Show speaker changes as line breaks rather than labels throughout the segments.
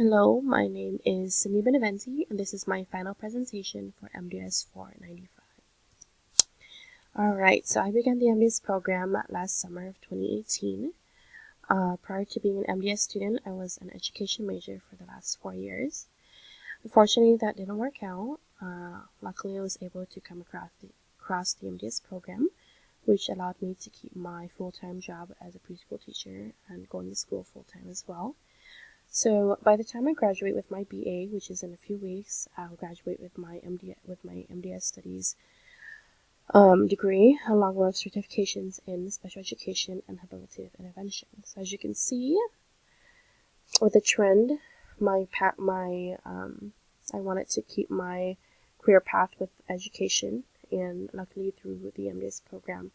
Hello, my name is Cindy Beneventi, and this is my final presentation for MDS 495. Alright, so I began the MDS program last summer of 2018. Prior to being an MDS student, I was an education major for the last 4 years. Unfortunately, that didn't work out. Luckily, I was able to come across the MDS program, which allowed me to keep my full-time job as a preschool teacher and going to school full-time as well. So by the time I graduate with my BA, which is in a few weeks, I'll graduate with my MDS studies degree, along with certifications in special education and habilitative intervention. So as you can see, with the trend, I wanted to keep my career path with education, and luckily through the MDS program,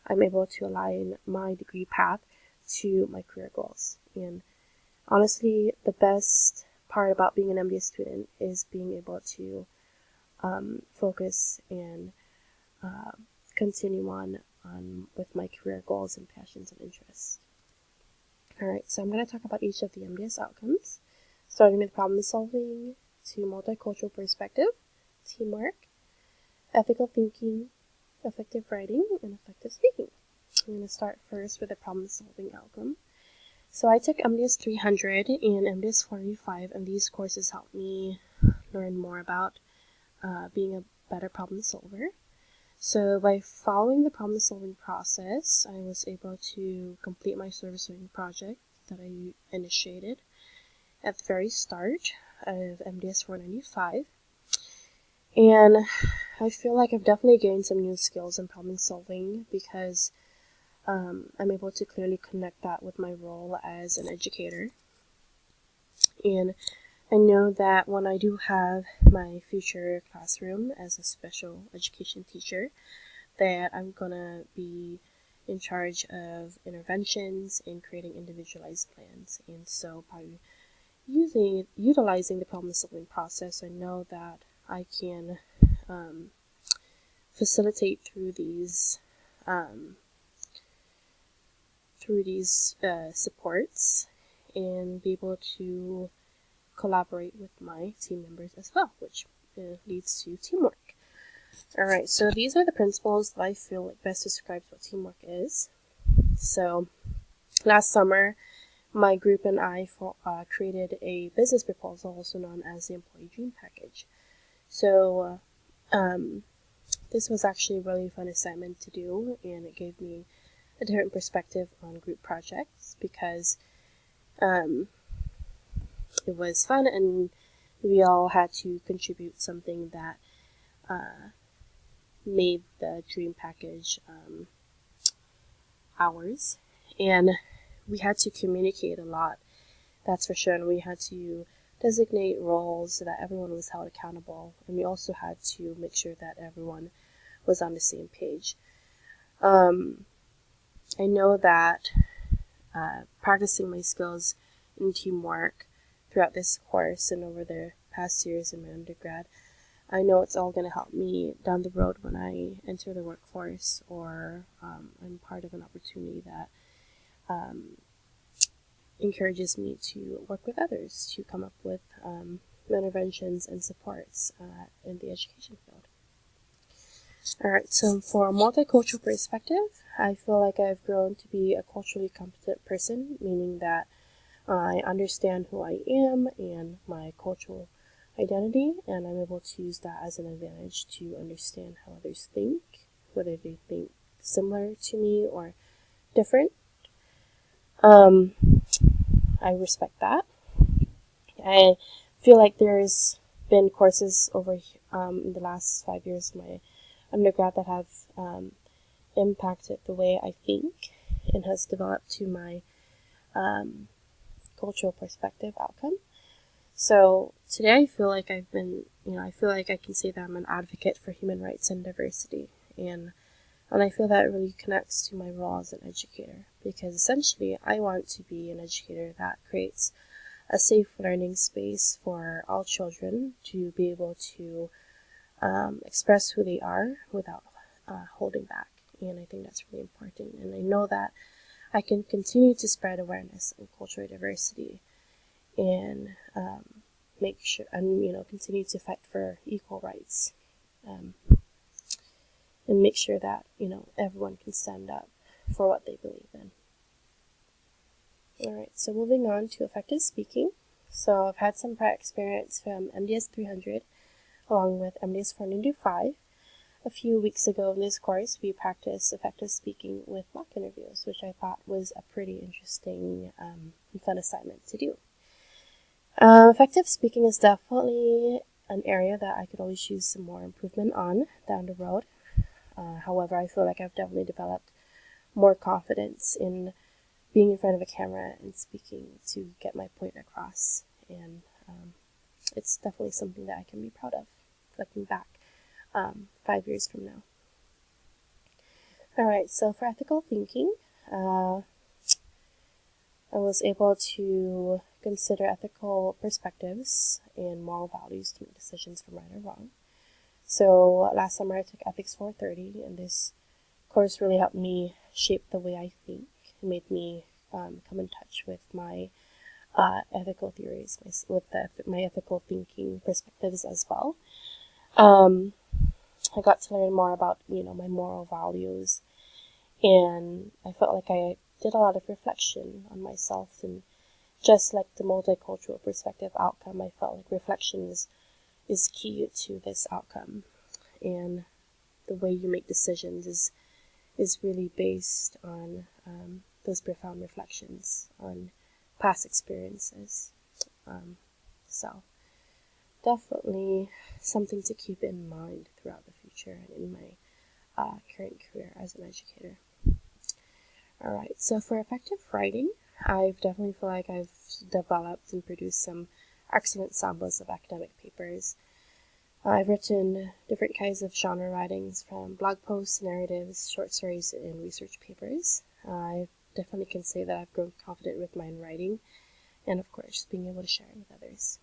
I'm able to align my degree path to my career goals. And honestly, the best part about being an MDS student is being able to focus and continue on with my career goals and passions and interests. Alright, so I'm going to talk about each of the MDS outcomes, starting with problem solving to multicultural perspective, teamwork, ethical thinking, effective writing, and effective speaking. I'm going to start first with the problem solving outcome. So I took MDS 300 and MDS 495, and these courses helped me learn more about being a better problem solver. So by following the problem solving process, I was able to complete my service learning project that I initiated at the very start of MDS 495. And I feel like I've definitely gained some new skills in problem solving because I'm able to clearly connect that with my role as an educator. And I know that when I do have my future classroom as a special education teacher, that I'm gonna be in charge of interventions and creating individualized plans. And so by utilizing the problem solving process, I know that I can facilitate through these supports and be able to collaborate with my team members as well, which leads to teamwork. Alright, so these are the principles that I feel like best describes what teamwork is. So last summer, my group and I created a business proposal, also known as the Employee Dream Package. So this was actually a really fun assignment to do, and it gave me a different perspective on group projects because it was fun and we all had to contribute something that made the dream package ours. And we had to communicate a lot, that's for sure, and we had to designate roles so that everyone was held accountable, and we also had to make sure that everyone was on the same page. I know that practicing my skills in teamwork throughout this course and over the past years in my undergrad, I know it's all going to help me down the road when I enter the workforce or I'm part of an opportunity that encourages me to work with others to come up with interventions and supports in the education field. Alright, so for a multicultural perspective, I feel like I've grown to be a culturally competent person, meaning that I understand who I am and my cultural identity, and I'm able to use that as an advantage to understand how others think, whether they think similar to me or different. I respect that. I feel like there's been courses over the last 5 years of my undergrad that have impacted the way I think and has developed to my cultural perspective outcome. So today I feel like I can say that I'm an advocate for human rights and diversity, and I feel that it really connects to my role as an educator, because essentially I want to be an educator that creates a safe learning space for all children to be able to express who they are without holding back. And I think that's really important. And I know that I can continue to spread awareness of cultural diversity and make sure and continue to fight for equal rights, and make sure that everyone can stand up for what they believe in. All right, so moving on to effective speaking. So I've had some prior experience from MDS 300 along with MDS 495. A few weeks ago in this course, we practiced effective speaking with mock interviews, which I thought was a pretty interesting and fun assignment to do. Effective speaking is definitely an area that I could always use some more improvement on down the road. However, I feel like I've definitely developed more confidence in being in front of a camera and speaking to get my point across. And it's definitely something that I can be proud of looking back 5 years from now. All right, so for ethical thinking, I was able to consider ethical perspectives and moral values to make decisions from right or wrong. So last summer I took Ethics 430, and this course really helped me shape the way I think. It made me come in touch with my ethical theories, my ethical thinking perspectives as well. I got to learn more about my moral values, and I felt like I did a lot of reflection on myself. And just like the multicultural perspective outcome, I felt like reflection is key to this outcome. And the way you make decisions is really based on those profound reflections on past experiences. So definitely something to keep in mind throughout the future and in my current career as an educator. All right, so for effective writing, I've definitely feel like I've developed and produced some excellent samples of academic papers. I've written different kinds of genre writings, from blog posts, narratives, short stories, and research papers. I definitely can say that I've grown confident with my writing, and of course, being able to share it with others.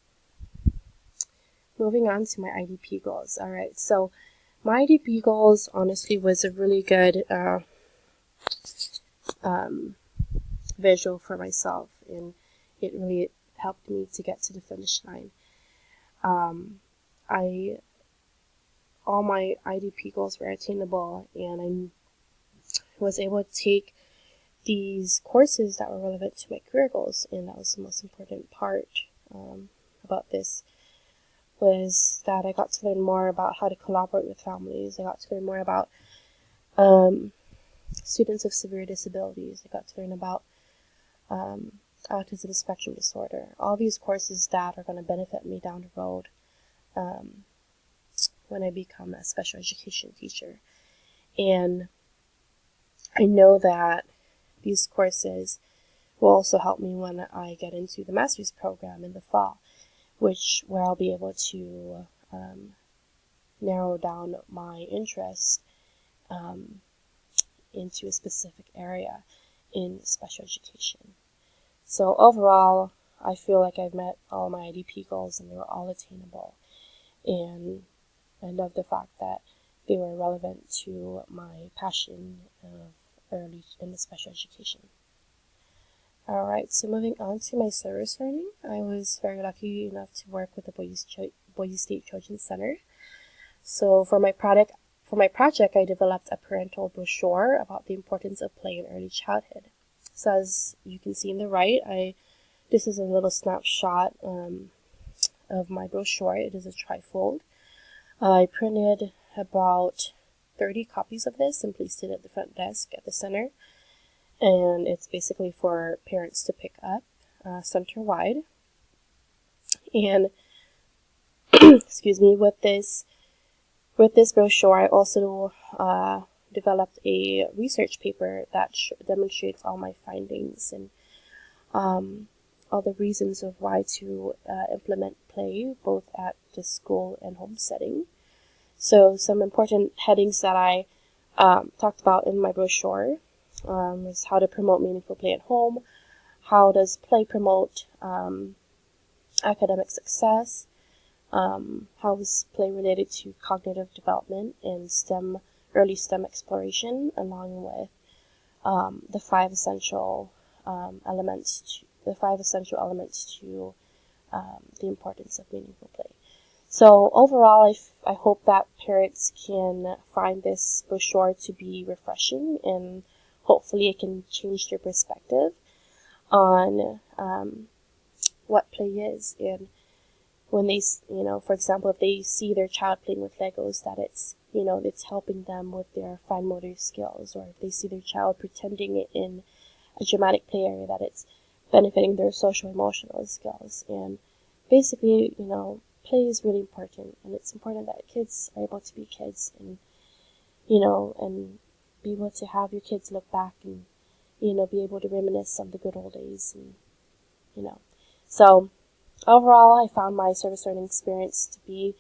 Moving on to my IDP goals. All right, so my IDP goals honestly was a really good visual for myself, and it really helped me to get to the finish line. All my IDP goals were attainable, and I was able to take these courses that were relevant to my career goals, and that was the most important part about this, was that I got to learn more about how to collaborate with families. I got to learn more about students with severe disabilities. I got to learn about autism spectrum disorder. All these courses that are going to benefit me down the road when I become a special education teacher. And I know that these courses will also help me when I get into the master's program in the fall, where I'll be able to narrow down my interest into a specific area in special education. So overall, I feel like I've met all my IDP goals, and they were all attainable. And I love the fact that they were relevant to my passion of early in the special education. All right, so moving on to my service learning, I was very lucky enough to work with the Boise State Children's Center. So for my project, I developed a parental brochure about the importance of play in early childhood. So as you can see in the right, this is a little snapshot of my brochure. It is a trifold. I printed about 30 copies of this and placed it at the front desk at the center. And it's basically for parents to pick up center-wide. And excuse me, with this brochure, I also developed a research paper that demonstrates all my findings and all the reasons of why to implement play both at the school and home setting. So some important headings that I talked about in my brochure is how to promote meaningful play at home, how does play promote academic success, how is play related to cognitive development and early STEM exploration, along with the 5 essential elements the 5 essential elements to the importance of meaningful play. So overall, I hope that parents can find this brochure to be refreshing, and hopefully it can change their perspective on what play is. And when they, for example, if they see their child playing with Legos, that it's helping them with their fine motor skills, or if they see their child pretending it in a dramatic play area, that it's benefiting their social emotional skills. And basically, play is really important, and it's important that kids are able to be kids, and and be able to have your kids look back and be able to reminisce on the good old days, and so overall, I found my service learning experience to be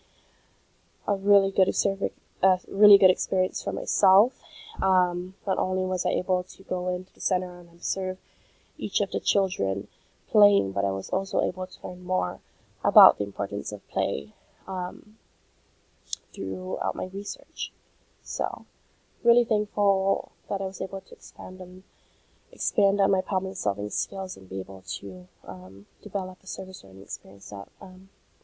a really good experience for myself. Not only was I able to go into the center and observe each of the children playing, but I was also able to learn more about the importance of play throughout my research. So, really thankful that I was able to expand on my problem solving skills and be able to develop a service learning experience that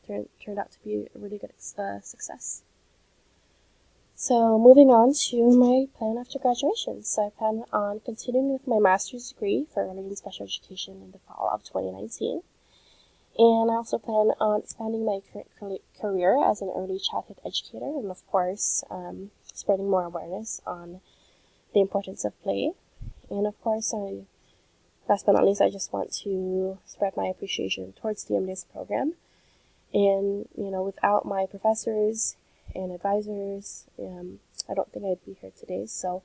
turned out to be a really good success. So moving on to my plan after graduation. So I plan on continuing with my master's degree for early and special education in the fall of 2019. And I also plan on expanding my current career as an early childhood educator, and of course, spreading more awareness on the importance of play. And of course, last but not least, I just want to spread my appreciation towards the MDS program. And, without my professors and advisors, I don't think I'd be here today. So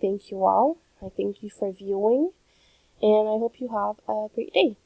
thank you all. I thank you for viewing, and I hope you have a great day.